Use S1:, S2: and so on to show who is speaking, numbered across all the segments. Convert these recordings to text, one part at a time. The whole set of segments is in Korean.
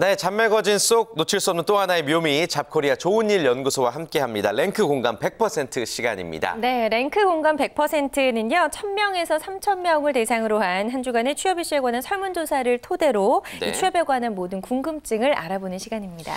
S1: 네, 잔매거진 속 놓칠 수 없는 또 하나의 묘미, 잡코리아 좋은 일 연구소와 함께합니다. 랭크 공감 100% 시간입니다.
S2: 네, 랭크 공감 100%는요. 1,000명에서 3,000명을 대상으로 한 주간의 취업 이슈에 관한 설문조사를 토대로 이 취업에 관한 모든 궁금증을 알아보는 시간입니다.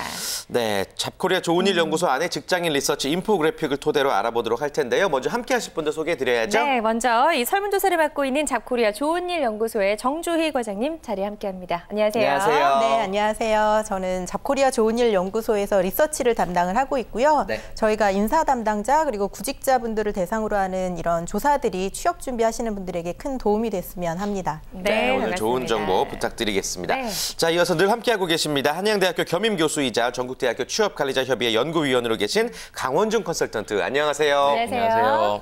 S1: 네, 잡코리아 좋은 일 연구소 안에 직장인 리서치 인포그래픽을 토대로 알아보도록 할 텐데요. 먼저 함께하실 분들 소개해드려야죠.
S2: 네, 먼저 이 설문조사를 맡고 있는 잡코리아 좋은 일 연구소의 정주희 과장님 자리에 함께합니다. 안녕하세요.
S1: 안녕하세요.
S3: 네, 안녕하세요. 저는 잡코리아 좋은 일 연구소에서 리서치를 담당을 하고 있고요.
S1: 네.
S3: 저희가 인사 담당자 그리고 구직자분들을 대상으로 하는 이런 조사들이 취업 준비하시는 분들에게 큰 도움이 됐으면 합니다.
S1: 네, 오늘
S2: 반갑습니다.
S1: 좋은 정보 부탁드리겠습니다.
S2: 네.
S1: 자, 이어서 늘 함께하고 계십니다. 한양대학교 겸임교수이자 전국대학교 취업관리자협의회 연구위원으로 계신 강원중 컨설턴트. 안녕하세요.
S2: 안녕하세요.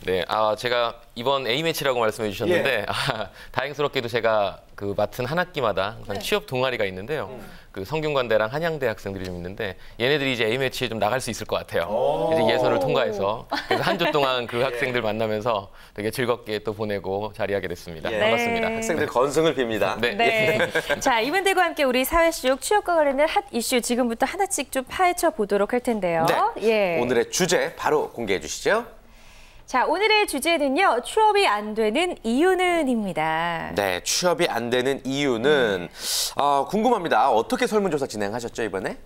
S4: 네, 제가 이번 A매치라고 말씀해 주셨는데 다행스럽게도 제가 그 맡은 한 학기마다 취업 동아리가 있는데요. 그 성균관대랑 한양대 학생들이 좀 있는데 얘네들이 이제 A매치에 좀 나갈 수 있을 것 같아요. 이제 예선을 통과해서 그래서 한 주 동안 그 학생들 만나면서 되게 즐겁게 또 보내고 자리하게 됐습니다. 반갑습니다.
S1: 학생들 건승을 빕니다.
S4: 네.
S2: 네. 자, 이분들과 함께 우리 사회 속 취업과 관련된 핫 이슈 지금부터 하나씩 좀 파헤쳐 보도록 할 텐데요.
S1: 네. 오늘의 주제 바로 공개해 주시죠.
S2: 자, 오늘의 주제는요. 취업이 안 되는 이유는입니다.
S1: 네, 취업이 안 되는 이유는 궁금합니다. 어떻게 설문조사 진행하셨죠, 이번에?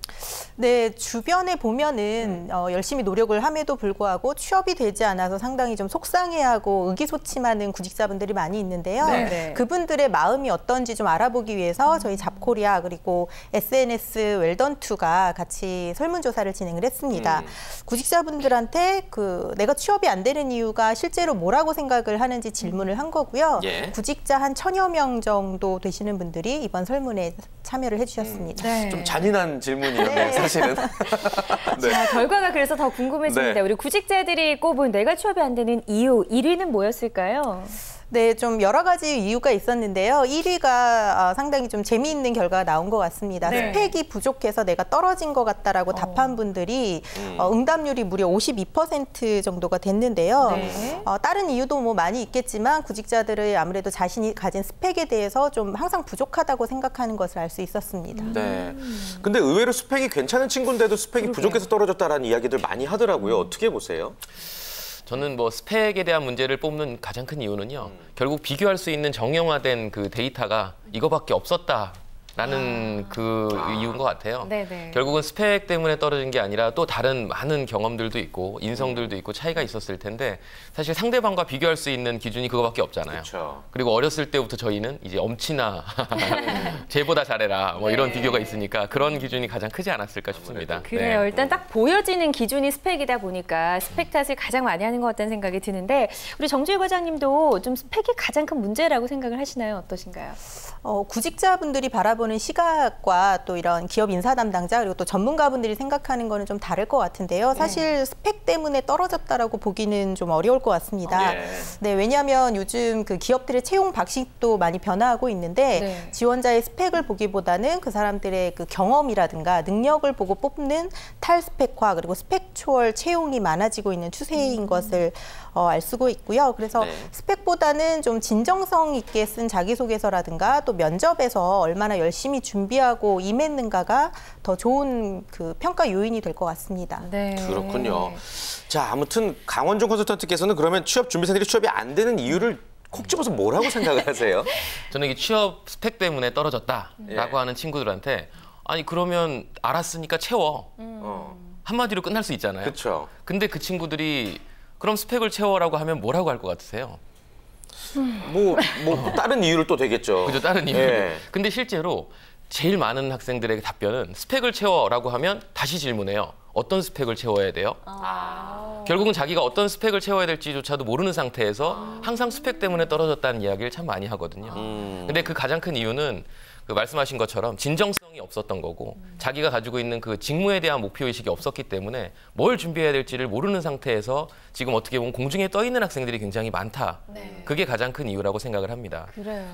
S3: 네, 주변에 보면은 열심히 노력을 함에도 불구하고 취업이 되지 않아서 상당히 좀 속상해하고 의기소침하는 구직자분들이 많이 있는데요.
S2: 네.
S3: 그분들의 마음이 어떤지 좀 알아보기 위해서 저희 잡코리아 그리고 SNS 웰던2가 같이 설문조사를 진행을 했습니다. 구직자분들한테 내가 취업이 안 되는 이유가 실제로 뭐라고 생각을 하는지 질문을 한 거고요. 구직자 한 1,000여 명 정도 되시는 분들이 이번 설문에 참여를 해주셨습니다.
S1: 좀 잔인한 질문이었네요, 사실은.
S2: 자, 결과가 그래서 더 궁금해집니다. 우리 구직자들이 꼽은 내가 취업이 안 되는 이유 1위는 뭐였을까요?
S3: 네, 좀 여러 가지 이유가 있었는데요. 1위가 상당히 좀 재미있는 결과가 나온 것 같습니다. 스펙이 부족해서 내가 떨어진 것 같다라고 답한 분들이 응답률이 무려 52% 정도가 됐는데요. 다른 이유도 뭐 많이 있겠지만 구직자들의 아무래도 자신이 가진 스펙에 대해서 좀 항상 부족하다고 생각하는 것을 알 수 있었습니다.
S1: 네. 근데 의외로 스펙이 괜찮은 친구인데도 스펙이 부족해서 떨어졌다라는 이야기들 많이 하더라고요. 어떻게 보세요?
S4: 저는 뭐 스펙에 대한 문제를 뽑는 가장 큰 이유는요. 결국 비교할 수 있는 정형화된 그 데이터가 이거밖에 없었다라는 그 이유인 것 같아요. 결국은 스펙 때문에 떨어진 게 아니라 또 다른 많은 경험들도 있고 인성들도 있고 차이가 있었을 텐데 사실 상대방과 비교할 수 있는 기준이 그거밖에 없잖아요. 그리고 어렸을 때부터 저희는 이제 엄친아, 쟤보다 잘해라 뭐 이런 비교가 있으니까 그런 기준이 가장 크지 않았을까 싶습니다.
S2: 그래요. 일단 딱 보여지는 기준이 스펙이다 보니까 스펙 탓을 가장 많이 하는 것 같다는 생각이 드는데 우리 정주희 과장님도 좀 스펙이 가장 큰 문제라고 생각을 하시나요? 어떠신가요?
S3: 구직자분들이 바라보는 시각과 또 이런 기업 인사 담당자 그리고 또 전문가분들이 생각하는 거는 좀 다를 것 같은데요. 사실 스펙 때문에 떨어졌다라고 보기는 좀 어려울 것 같습니다. 네, 왜냐하면 요즘 그 기업들의 채용 방식도 많이 변화하고 있는데 지원자의 스펙을 보기보다는 그 사람들의 그 경험이라든가 능력을 보고 뽑는 탈스펙화 그리고 스펙 초월 채용이 많아지고 있는 추세인 것을 알 수가 있고요. 그래서 스펙보다는 좀 진정성 있게 쓴 자기소개서라든가 또 면접에서 얼마나 열심히 준비하고 임했는가가 더 좋은 그 평가 요인이 될 것 같습니다.
S1: 그렇군요. 자, 아무튼 강원중 컨설턴트께서는 그러면 취업 준비생들이 취업이 안 되는 이유를 콕 집어서 뭐라고 생각을 하세요?
S4: 저는 이게 취업 스펙 때문에 떨어졌다라고 하는 친구들한테 아니 그러면 알았으니까 채워. 한마디로 끝날 수 있잖아요.
S1: 그렇죠.
S4: 근데 그 친구들이 그럼 스펙을 채워라고 하면 뭐라고 할 것 같으세요?
S1: 뭐 다른 이유를 또 되겠죠.
S4: 그죠, 다른 이유. 근데 실제로 제일 많은 학생들에게 답변은 스펙을 채워라고 하면 다시 질문해요. 어떤 스펙을 채워야 돼요? 결국은 자기가 어떤 스펙을 채워야 될지조차도 모르는 상태에서 항상 스펙 때문에 떨어졌다는 이야기를 참 많이 하거든요. 근데 그 가장 큰 이유는 그 말씀하신 것처럼 진정성이 없었던 거고 자기가 가지고 있는 그 직무에 대한 목표의식이 없었기 때문에 뭘 준비해야 될지를 모르는 상태에서 지금 어떻게 보면 공중에 떠 있는 학생들이 굉장히 많다. 그게 가장 큰 이유라고 생각을 합니다.
S2: 그래요.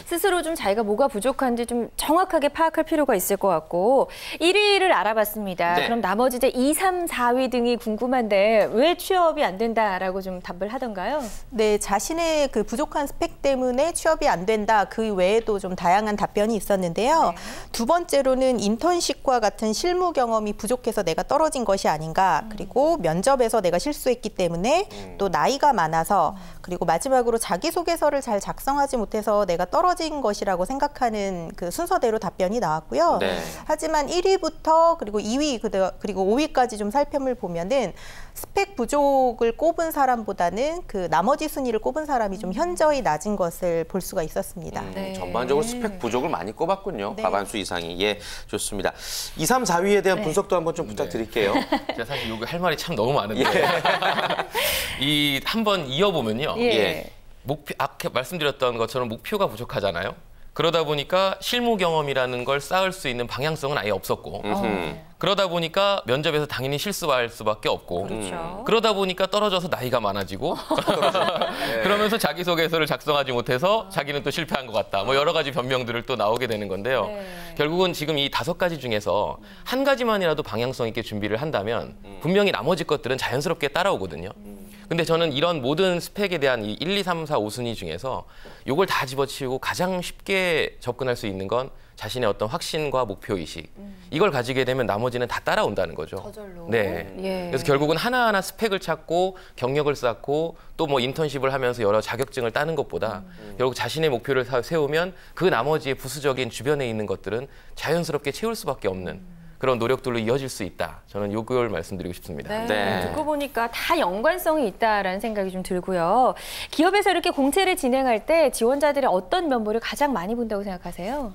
S2: 스스로 좀 자기가 뭐가 부족한지 좀 정확하게 파악할 필요가 있을 것 같고 1위를 알아봤습니다. 그럼 나머지 이제 2, 3, 4위 등이 궁금한데 왜 취업이 안 된다라고 좀 답을 하던가요?
S3: 네, 자신의 그 부족한 스펙 때문에 취업이 안 된다. 그 외에도 좀 다양한 다양한 답변이 있었는데요. 두 번째로는 인턴십과 같은 실무 경험이 부족해서 내가 떨어진 것이 아닌가. 그리고 면접에서 내가 실수했기 때문에 또 나이가 많아서 그리고 마지막으로 자기소개서를 잘 작성하지 못해서 내가 떨어진 것이라고 생각하는 그 순서대로 답변이 나왔고요.
S1: 네.
S3: 하지만 1위부터 그리고 2위 그리고 5위까지 좀 살펴을 보면은 스펙 부족을 꼽은 사람보다는 그 나머지 순위를 꼽은 사람이 좀 현저히 낮은 것을 볼 수가 있었습니다.
S1: 전반적으로 스펙 부족을 많이 꼽았군요.
S3: 네.
S1: 과반수 이상이. 예, 좋습니다. 2, 3, 4위에 대한 분석도 한번 좀 부탁드릴게요.
S4: 제가 사실 여기 할 말이 참 너무 많은데 이 한번 이어보면요.
S1: 예.
S4: 목표 아까 말씀드렸던 것처럼 목표가 부족하잖아요. 그러다 보니까 실무 경험이라는 걸 쌓을 수 있는 방향성은 아예 없었고 그러다 보니까 면접에서 당연히 실수할 수밖에 없고
S2: 그렇죠.
S4: 그러다 보니까 떨어져서 나이가 많아지고 그러면서 자기소개서를 작성하지 못해서 자기는 또 실패한 것 같다. 뭐 여러 가지 변명들을 또 나오게 되는 건데요. 결국은 지금 이 5가지 중에서 한 가지만이라도 방향성 있게 준비를 한다면 분명히 나머지 것들은 자연스럽게 따라오거든요. 근데 저는 이런 모든 스펙에 대한 이 1, 2, 3, 4, 5순위 중에서 이걸 다 집어치우고 가장 쉽게 접근할 수 있는 건 자신의 어떤 확신과 목표의식. 이걸 가지게 되면 나머지는 다 따라온다는 거죠.
S2: 저절로.
S4: 네.
S2: 예.
S4: 그래서 결국은 하나하나 스펙을 찾고 경력을 쌓고 또 뭐 인턴십을 하면서 여러 자격증을 따는 것보다 결국 자신의 목표를 세우면 그 나머지의 부수적인 주변에 있는 것들은 자연스럽게 채울 수밖에 없는 그런 노력들로 이어질 수 있다. 저는 요걸 말씀드리고 싶습니다.
S2: 네.
S1: 네.
S2: 듣고 보니까 다 연관성이 있다라는 생각이 좀 들고요. 기업에서 이렇게 공채를 진행할 때 지원자들의 어떤 면모를 가장 많이 본다고 생각하세요?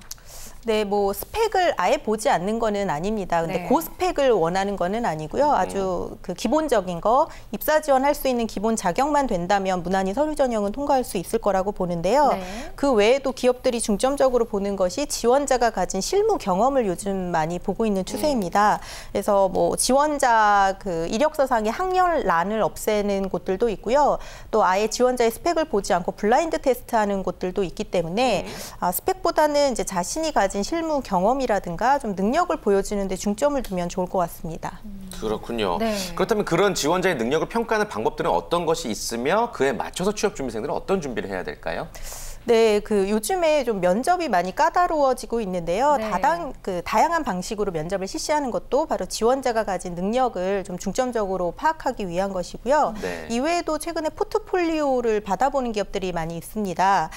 S3: 네, 뭐 스펙을 아예 보지 않는 거는 아닙니다. 근데
S2: 네.
S3: 고스펙을 원하는 거는 아니고요. 아주 그 기본적인 거 입사 지원할 수 있는 기본 자격만 된다면 무난히 서류 전형은 통과할 수 있을 거라고 보는데요.
S2: 네.
S3: 그 외에도 기업들이 중점적으로 보는 것이 지원자가 가진 실무 경험을 요즘 많이 보고 있는 추세입니다. 그래서 뭐 지원자 그 이력서상의 학년란을 없애는 곳들도 있고요. 또 아예 지원자의 스펙을 보지 않고 블라인드 테스트하는 곳들도 있기 때문에 스펙보다는 이제 자신이 가진 실무 경험이라든가 좀 능력을 보여주는 데 중점을 두면 좋을 것 같습니다.
S1: 그렇군요.
S2: 네.
S1: 그렇다면 그런 지원자의 능력을 평가하는 방법들은 어떤 것이 있으며 그에 맞춰서 취업 준비생들은 어떤 준비를 해야 될까요?
S3: 네, 그 요즘에 좀 면접이 많이 까다로워지고 있는데요.
S2: 네.
S3: 다양한 방식으로 면접을 실시하는 것도 바로 지원자가 가진 능력을 좀 중점적으로 파악하기 위한 것이고요.
S1: 네.
S3: 이외에도 최근에 포트폴리오를 받아보는 기업들이 많이 있습니다.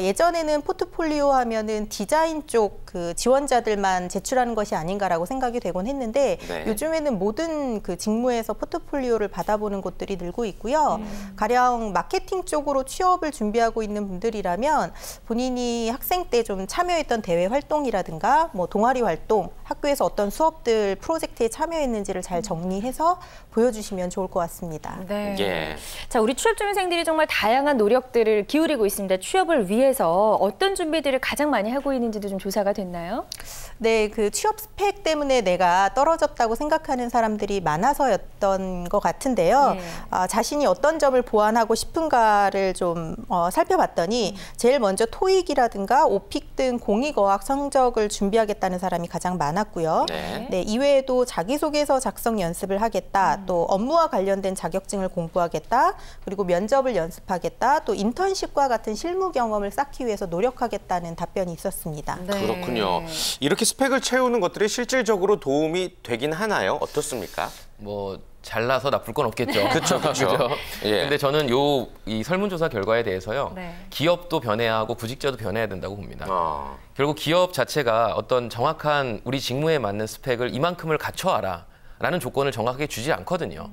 S3: 예전에는 포트폴리오 하면은 디자인 쪽 그 지원자들만 제출하는 것이 아닌가라고 생각이 되곤 했는데
S1: 네.
S3: 요즘에는 모든 그 직무에서 포트폴리오를 받아보는 곳들이 늘고 있고요. 가령 마케팅 쪽으로 취업을 준비하고 있는 분들이라면 본인이 학생 때 좀 참여했던 대외 활동이라든가 뭐 동아리 활동, 학교에서 어떤 수업들, 프로젝트에 참여했는지를 잘 정리해서 보여주시면 좋을 것 같습니다.
S2: 네.
S1: 예.
S2: 자, 우리 취업 준비생들이 정말 다양한 노력들을 기울이고 있습니다. 취업을 위해서 어떤 준비들을 가장 많이 하고 있는지도 좀 조사가 됐나요?
S3: 네, 그 취업 스펙 때문에 내가 떨어졌다고 생각하는 사람들이 많아서였던 것 같은데요.
S2: 네.
S3: 자신이 어떤 점을 보완하고 싶은가를 좀 살펴봤더니 제일 먼저 토익이라든가 오픽 등 공익어학 성적을 준비하겠다는 사람이 가장 많았고요.
S1: 네.
S3: 네, 이외에도 자기소개서 작성 연습을 하겠다, 또 업무와 관련된 자격증을 공부하겠다, 그리고 면접을 연습하겠다, 또 인턴십과 같은 실무 경험을 쌓기 위해서 노력하겠다는 답변이 있었습니다.
S2: 네.
S1: 그렇군요. 이렇게 스펙을 채우는 것들이 실질적으로 도움이 되긴 하나요? 어떻습니까?
S4: 뭐 잘나서 나쁠 건 없겠죠.
S1: 그쵸. 예.
S4: 근데 저는 이 설문조사 결과에 대해서요.
S2: 네.
S4: 기업도 변해야 하고 구직자도 변해야 된다고 봅니다. 결국 기업 자체가 어떤 정확한 우리 직무에 맞는 스펙을 이만큼을 갖춰와라 라는 조건을 정확하게 주지 않거든요.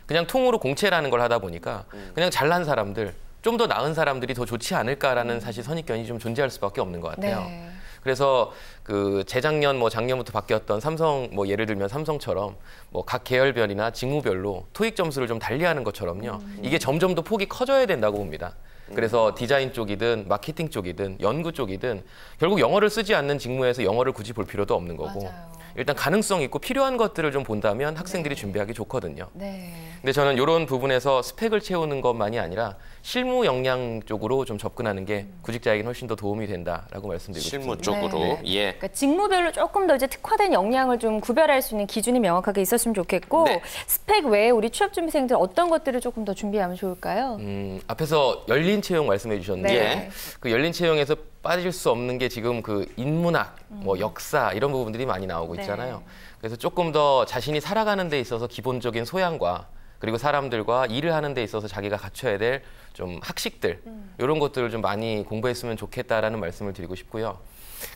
S4: 그냥 통으로 공채라는 걸 하다 보니까 그냥 잘난 사람들, 좀 더 나은 사람들이 더 좋지 않을까라는 사실 선입견이 좀 존재할 수밖에 없는 것 같아요.
S2: 네.
S4: 그래서 그 재작년 뭐 작년부터 바뀌었던 삼성 뭐 예를 들면 삼성처럼 뭐 각 계열별이나 직무별로 토익 점수를 좀 달리하는 것처럼요. 이게 점점 더 폭이 커져야 된다고 봅니다. 그래서 디자인 쪽이든 마케팅 쪽이든 연구 쪽이든 결국 영어를 쓰지 않는 직무에서 영어를 굳이 볼 필요도 없는 거고
S2: 맞아요.
S4: 일단 가능성 있고 필요한 것들을 좀 본다면 학생들이 준비하기 좋거든요.
S2: 네.
S4: 근데 저는 이런 부분에서 스펙을 채우는 것만이 아니라 실무 역량 쪽으로 좀 접근하는 게 구직자에게는 훨씬 더 도움이 된다라고 말씀드리고
S1: 실무
S4: 싶습니다.
S1: 쪽으로.
S2: 네.
S1: 예.
S2: 그러니까 직무별로 조금 더 이제 특화된 역량을 좀 구별할 수 있는 기준이 명확하게 있었으면 좋겠고
S1: 네.
S2: 스펙 외에 우리 취업 준비생들 어떤 것들을 조금 더 준비하면 좋을까요?
S4: 앞에서 열린 채용 말씀해 주셨는데
S2: 네.
S4: 그 열린 채용에서 빠질 수 없는 게 지금 그 인문학, 뭐 역사 이런 부분들이 많이 나오고
S2: 네.
S4: 있잖아요. 그래서 조금 더 자신이 살아가는 데 있어서 기본적인 소양과 그리고 사람들과 일을 하는 데 있어서 자기가 갖춰야 될 좀 학식들 이런 것들을 좀 많이 공부했으면 좋겠다라는 말씀을 드리고 싶고요.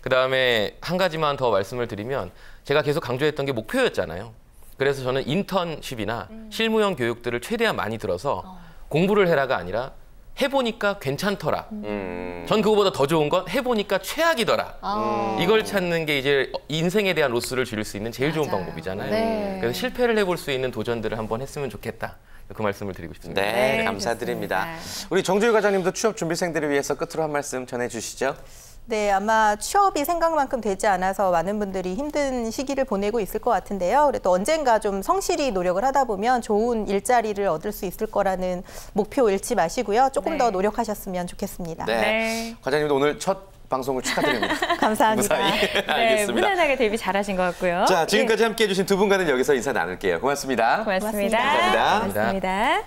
S4: 그다음에 한 가지만 더 말씀을 드리면 제가 계속 강조했던 게 목표였잖아요. 그래서 저는 인턴십이나 실무형 교육들을 최대한 많이 들어서 공부를 해라가 아니라 해보니까 괜찮더라. 전 그거보다 더 좋은 건 해보니까 최악이더라. 이걸 찾는 게 이제 인생에 대한 로스를 줄일 수 있는 제일 좋은
S2: 맞아요.
S4: 방법이잖아요.
S2: 네.
S4: 그래서 실패를 해볼 수 있는 도전들을 한번 했으면 좋겠다. 그 말씀을 드리고 싶습니다.
S1: 네,
S2: 네,
S1: 감사드립니다.
S2: 좋습니다.
S1: 우리 정주희 과장님도 취업 준비생들을 위해서 끝으로 한 말씀 전해주시죠.
S3: 네, 아마 취업이 생각만큼 되지 않아서 많은 분들이 힘든 시기를 보내고 있을 것 같은데요. 그래도 언젠가 좀 성실히 노력을 하다 보면 좋은 일자리를 얻을 수 있을 거라는 목표 잃지 마시고요. 조금
S2: 네.
S3: 더 노력하셨으면 좋겠습니다.
S1: 네.
S2: 네.
S1: 과장님도 오늘 첫 방송을 축하드립니다.
S3: 감사합니다.
S1: 무사히.
S2: 네,
S1: 알겠습니다.
S2: 무난하게 데뷔 잘하신 것 같고요.
S1: 자, 지금까지 함께해 주신 두 분과는 여기서 인사 나눌게요. 고맙습니다.
S2: 고맙습니다.
S3: 고맙습니다.
S1: 감사합니다.
S2: 고맙습니다.